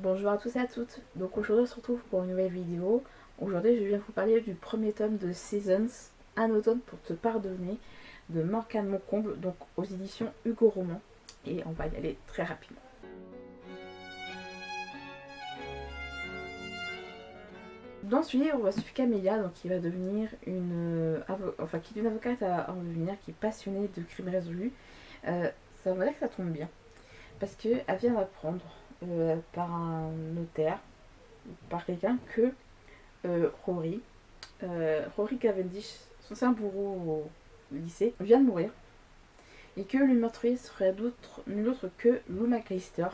Bonjour à tous et à toutes. Donc aujourd'hui on se retrouve pour une nouvelle vidéo. Aujourd'hui je viens vous parler du premier tome de Seasons, Un automne pour te pardonner, de Morgane Moncomble, donc aux éditions Hugo Roman. Et on va y aller très rapidement. Dans ce livre, on va suivre Camélia, donc qui va devenir qui est une avocate en devenir, qui est passionnée de crimes résolus. Ça va dire que ça tombe bien, parce qu'elle vient d'apprendre par un notaire, par quelqu'un, que Rory Cavendish, son ancien bourreau au lycée, vient de mourir, et que le meurtrier serait nul autre que Lou McAllister,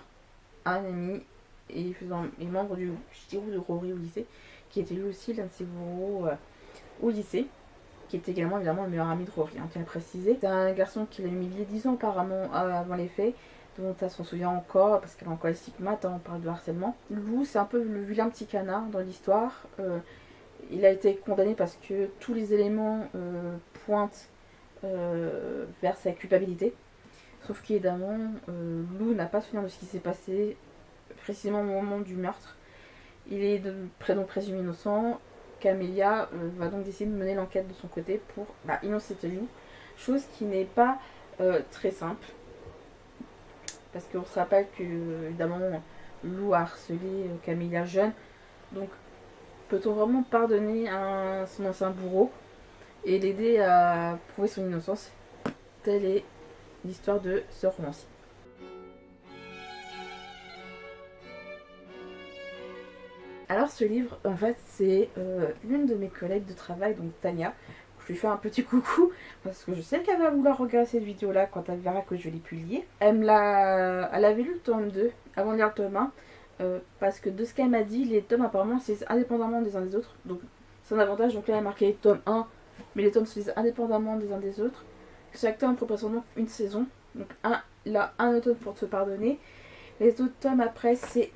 un ami et membre du groupe de Rory au lycée, qui était lui aussi l'un de ses bourreaux au lycée, qui était également évidemment le meilleur ami de Rory, tiens à préciser. C'est un garçon qu'il a humilié 10 ans apparemment avant les faits, dont elle s'en souvient encore parce qu'elle a encore les stigmates, on parle de harcèlement. Lou, c'est un peu le vilain petit canard dans l'histoire. Il a été condamné parce que tous les éléments pointent vers sa culpabilité. Sauf qu'évidemment, Lou n'a pas souvenir de ce qui s'est passé précisément au moment du meurtre. Il est donc présumé innocent. Camélia va donc décider de mener l'enquête de son côté pour innocenter Lou. Chose qui n'est pas très simple. Parce qu'on se rappelle que, évidemment, Lou a harcelé Camélia jeune. Donc, peut-on vraiment pardonner son ancien bourreau et l'aider à prouver son innocence? Telle est l'histoire de ce romancier. Alors ce livre, en fait, c'est l'une de mes collègues de travail, donc Tania. Je lui fais un petit coucou parce que je sais qu'elle va vouloir regarder cette vidéo-là quand elle verra que je l'ai publiée. Elle avait lu le tome 2 avant de lire le tome 1 parce que de ce qu'elle m'a dit, les tomes apparemment c'est indépendamment des uns des autres. Donc c'est un avantage. Donc là, elle a marqué tome 1, mais les tomes se lisent indépendamment des uns des autres. Chaque tome représente donc une saison. Donc un automne pour te pardonner. Les autres tomes après, c'est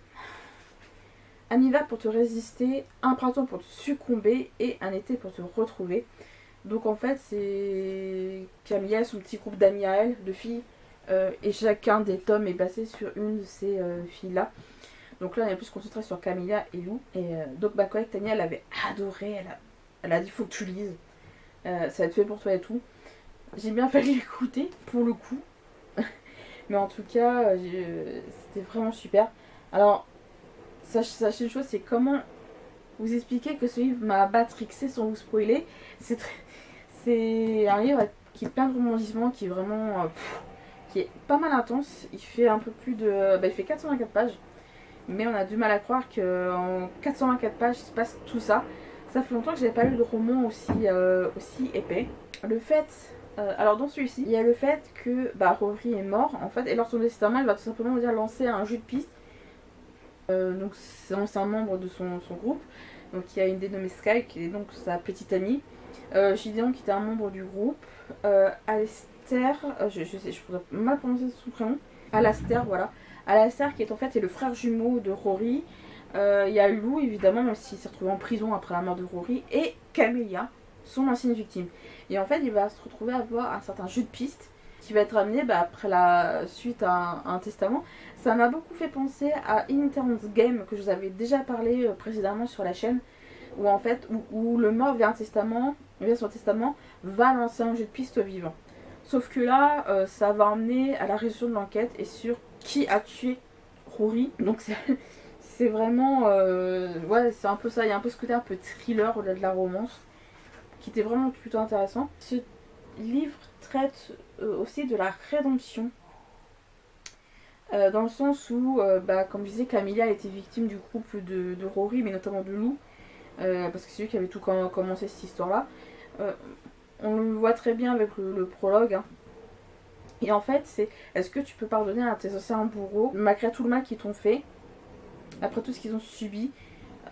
un hiver pour te résister, un printemps pour te succomber et un été pour te retrouver. Donc en fait, c'est Camélia, son petit groupe d'amis à elle, de filles, et chacun des tomes est basé sur une de ces filles-là. Donc là, on est plus concentré sur Camélia et Lou. Et donc ma collègue Tania, elle avait adoré, elle a dit faut que tu lises, ça va être fait pour toi et tout. J'ai bien fallu l'écouter, pour le coup. Mais en tout cas, c'était vraiment super. Alors, sachez une chose, c'est comment vous expliquer que ce livre m'a matrixé sans vous spoiler. C'est un livre qui est plein de rebondissements, qui est vraiment qui est pas mal intense. Il fait un peu plus de... il fait 424 pages. Mais on a du mal à croire qu'en 424 pages, il se passe tout ça. Ça fait longtemps que j'avais pas lu de roman aussi épais. Le fait... alors dans celui-ci, il y a le fait que Rory est mort, en fait, et lors de son testament, il va tout simplement lancer un jeu de piste. Donc c'est un membre de son groupe. Donc il y a une dénommée Sky qui est donc sa petite amie. Gideon qui était un membre du groupe. Alastair, je pourrais mal prononcer son prénom. Alastair, voilà. Alastair qui est le frère jumeau de Rory. Il y a Lou évidemment, même s'il s'est retrouvé en prison après la mort de Rory. Et Camélia, son ancienne victime. Et en fait il va se retrouver à avoir un certain jeu de piste qui va être amené après la suite à un testament. Ça m'a beaucoup fait penser à In Etern's Game que je vous avais déjà parlé précédemment sur la chaîne, où en fait où le mort via son testament va lancer un jeu de piste vivant. Sauf que là, ça va emmener à la résolution de l'enquête et sur qui a tué Rory. Donc c'est vraiment c'est un peu ça. Il y a un peu ce côté un peu thriller au-delà de la romance qui était vraiment plutôt intéressant. Ce livre traite aussi de la rédemption, dans le sens où, comme je disais, Camélia était victime du couple de Rory, mais notamment de Lou, parce que c'est lui qui avait tout commencé cette histoire-là. On le voit très bien avec le prologue. Et en fait, c'est est-ce que tu peux pardonner à tes anciens bourreaux, malgré tout le mal qu'ils t'ont fait, après tout ce qu'ils ont subi,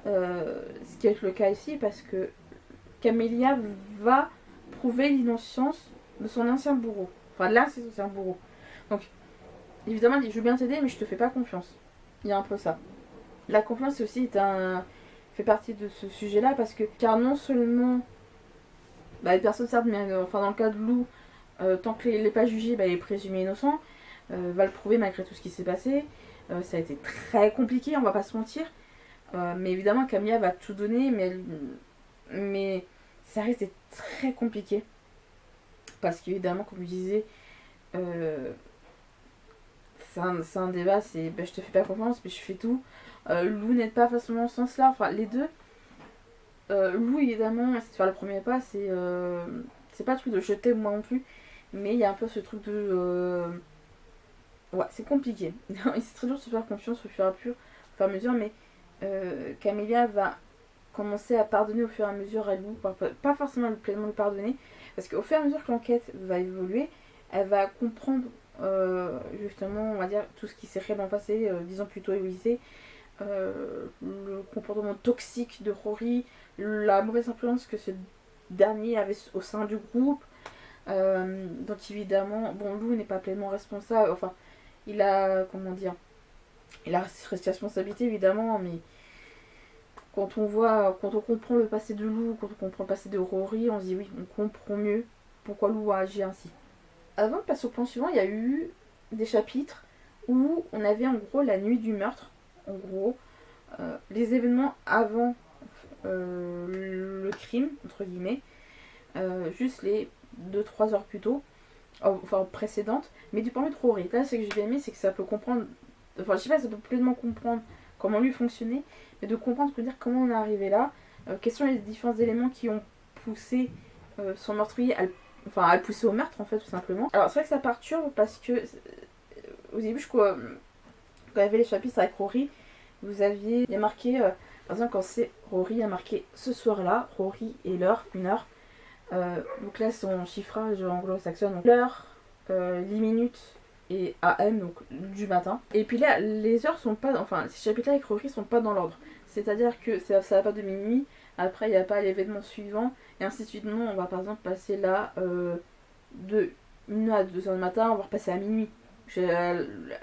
ce qui est le cas ici, parce que Camélia va prouver l'innocence de son ancien bourreau. Enfin, là, c'est son ancien bourreau. Donc, évidemment, il dit, je veux bien t'aider, mais je te fais pas confiance. Il y a un peu ça. La confiance aussi fait partie de ce sujet-là, parce que, car non seulement, les personnes certes, mais dans le cas de Lou, tant qu'il n'est pas jugé, il est présumé innocent, va le prouver malgré tout ce qui s'est passé. Ça a été très compliqué, on va pas se mentir. Mais évidemment, Camilla va tout donner, mais ça reste très compliqué. Parce qu'évidemment, comme je disais, c'est un débat, c'est ben, je te fais pas confiance, mais je fais tout. Lou n'aide pas forcément dans ce sens-là, enfin les deux. Lou, évidemment, c'est de faire le premier pas, c'est pas le truc de je t'aime moi non plus, mais il y a un peu ce truc de. Ouais, c'est compliqué. C'est très dur de se faire confiance au fur et à mesure, mais Camélia va commencer à pardonner au fur et à mesure à Lou, pas forcément pleinement le pardonner, parce qu'au fur et à mesure que l'enquête va évoluer, elle va comprendre justement, on va dire, tout ce qui s'est réellement passé 10 ans plus tôt au lycée, le comportement toxique de Rory, la mauvaise influence que ce dernier avait au sein du groupe. Donc évidemment, bon, Lou n'est pas pleinement responsable, enfin, il a, comment dire, il a ses responsabilités évidemment, mais quand on comprend le passé de Lou, quand on comprend le passé de Rory, on se dit oui, on comprend mieux pourquoi Lou a agi ainsi. Avant de passer au point suivant, il y a eu des chapitres où on avait en gros la nuit du meurtre, en gros, les événements avant le crime, entre guillemets, juste les 2-3 heures plus tôt, enfin précédentes, mais du point de vue de Rory. Là, ce que j'ai aimé, c'est que ça peut comprendre, enfin, je sais pas, ça peut pleinement comprendre comment lui fonctionnait, mais de comprendre, dire comment on est arrivé là, quels sont les différents éléments qui ont poussé son meurtrier à le pousser au meurtre, en fait, tout simplement. Alors, c'est vrai que ça perturbe parce que au début, quand il y avait les chapitres avec Rory, vous aviez marqué, par exemple, quand c'est Rory, il y a marqué ce soir-là, Rory et l'heure, 1 heure. Donc là, son chiffrage anglo-saxon, donc l'heure, les minutes et AM, donc du matin. Et puis là, les heures sont pas, enfin, ces chapitres-là avec Rory sont pas dans l'ordre. C'est-à-dire que ça va pas de minuit, après il n'y a pas l'événement suivant, et ainsi de suite. Non, on va par exemple passer là de 1 à 2 heures du matin, on va repasser à minuit,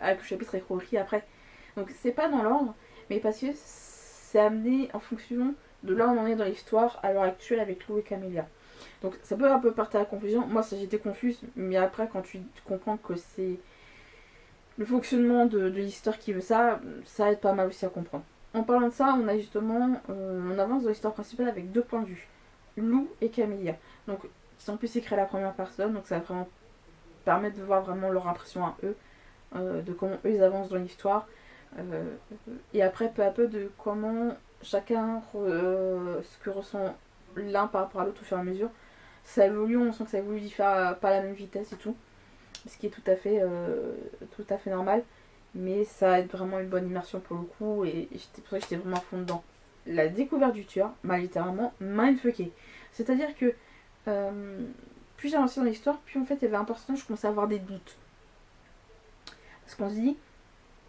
avec le chapitre avec Rory après. Donc c'est pas dans l'ordre, mais parce que c'est amené en fonction de là où on en est dans l'histoire à l'heure actuelle avec Lou et Camélia. Donc ça peut un peu porter à la confusion. Moi j'étais confuse, mais après quand tu comprends que c'est le fonctionnement de l'histoire qui veut ça, ça aide pas mal aussi à comprendre. En parlant de ça, on a justement, on avance dans l'histoire principale avec 2 points de vue. Lou et Camélia. Donc qui sont plus écrits à la première personne, donc ça va vraiment permettre de voir vraiment leur impression à eux, de comment eux ils avancent dans l'histoire. Et après peu à peu de comment chacun ce que ressent l'un par rapport à l'autre au fur et à mesure. Ça évolue, on sent que ça évolue pas à la même vitesse et tout, ce qui est tout à fait normal, mais ça aide vraiment une bonne immersion pour le coup, et c'est pour ça que j'étais vraiment à fond dedans. La découverte du tueur m'a littéralement mindfucké, c'est à dire que plus j'avançais dans l'histoire, plus en fait il y avait un personnage, je commençais à avoir des doutes, parce qu'on se dit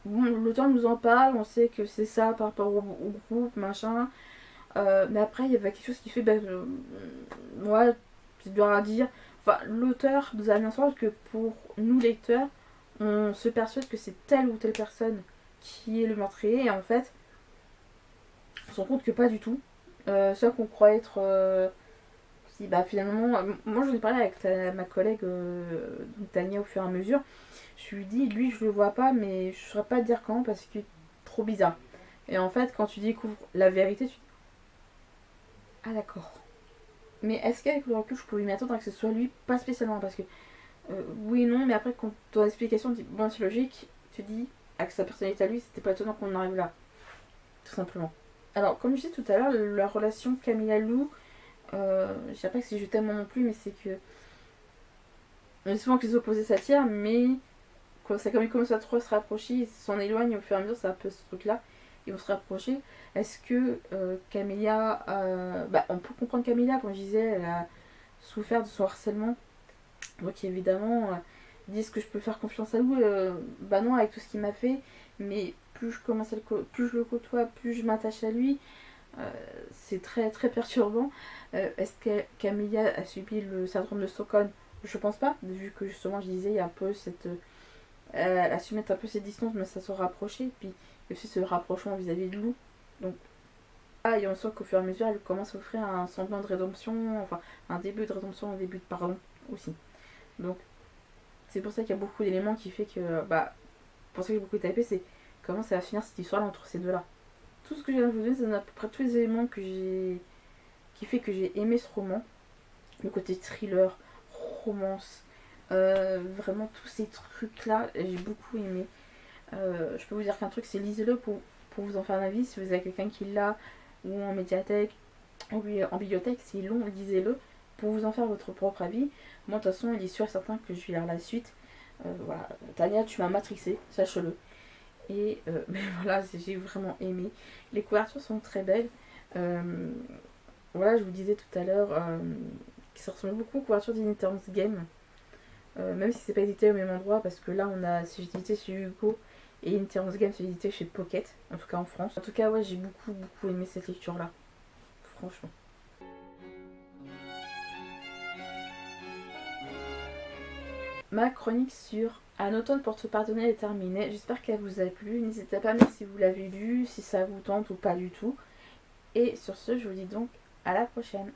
bon, l'auteur nous en parle, on sait que c'est ça par rapport au groupe machin, mais après il y avait quelque chose qui fait ouais, c'est dur à dire. Enfin, l'auteur nous a mis en sorte que pour nous lecteurs, on se persuade que c'est telle ou telle personne qui est le meurtrier, et en fait, on se rend compte que pas du tout. Ça qu'on croit être. Si, bah finalement, moi j'en ai parlé avec ma collègue Tania au fur et à mesure. Je lui dis, lui je le vois pas, mais je saurais pas te dire quand parce que trop bizarre. Et en fait, quand tu découvres la vérité, tu dis ah d'accord. Mais est-ce qu'avec le recul, je peux lui m'attendre à que ce soit lui? Pas spécialement, parce que oui et non, mais après, quand ton explication dit bon, c'est logique, tu dis avec sa personnalité à lui, c'était pas étonnant qu'on en arrive là, tout simplement. Alors, comme je disais tout à l'heure, la relation Camilla-Lou, je sais pas que si je t'aime non plus, mais c'est que. On dit souvent que les opposés s'attirent, mais quand ça commence à trop se rapprocher, ils s'en éloignent au fur et à mesure, c'est un peu ce truc-là. Ils vont se rapprocher. Est-ce que Camélia. On peut comprendre Camélia, comme je disais, elle a souffert de son harcèlement. Donc évidemment, disent que je peux faire confiance à Lou. Bah non, avec tout ce qu'il m'a fait. Mais plus plus je le côtoie, plus je m'attache à lui. C'est très très perturbant. Est-ce que Camélia a subi le syndrome de Stockholm? Je pense pas, vu que justement je disais, il y a un peu cette. Elle a su mettre un peu ses distances, mais ça se rapprocher. Puis aussi ce rapprochement vis-à-vis de Lou. Donc, et on sent qu'au fur et à mesure, elle commence à offrir un semblant de rédemption, enfin, un début de rédemption, un début de pardon aussi. Donc, c'est pour ça qu'il y a beaucoup d'éléments qui fait que, pour ça que j'ai beaucoup tapé, c'est comment ça va finir cette histoire là entre ces deux là. Tout ce que je viens de vous donner, c'est à peu près tous les éléments qui fait que j'ai aimé ce roman. Le côté thriller, romance, vraiment tous ces trucs là, j'ai beaucoup aimé. Je peux vous dire qu'un truc, c'est lisez-le pour vous en faire un avis. Si vous avez quelqu'un qui l'a, ou en médiathèque, ou en bibliothèque, c'est long, lisez-le pour vous en faire votre propre avis. Moi, de toute façon, il est sûr et certain que je vais lire la suite. Voilà. Tania, tu m'as matrixé, sache-le. Et mais voilà, j'ai vraiment aimé. Les couvertures sont très belles. Voilà, je vous disais tout à l'heure que ça ressemble beaucoup aux couvertures d'Interns Game. Même si c'est pas édité au même endroit, parce que là, c'est édité chez Hugo et Interns Game c'est édité chez Pocket, en tout cas en France. En tout cas, ouais, j'ai beaucoup aimé cette lecture-là. Franchement. Ma chronique sur Un automne pour te pardonner est terminée. J'espère qu'elle vous a plu. N'hésitez pas à me dire si vous l'avez lu, si ça vous tente ou pas du tout. Et sur ce, je vous dis donc à la prochaine.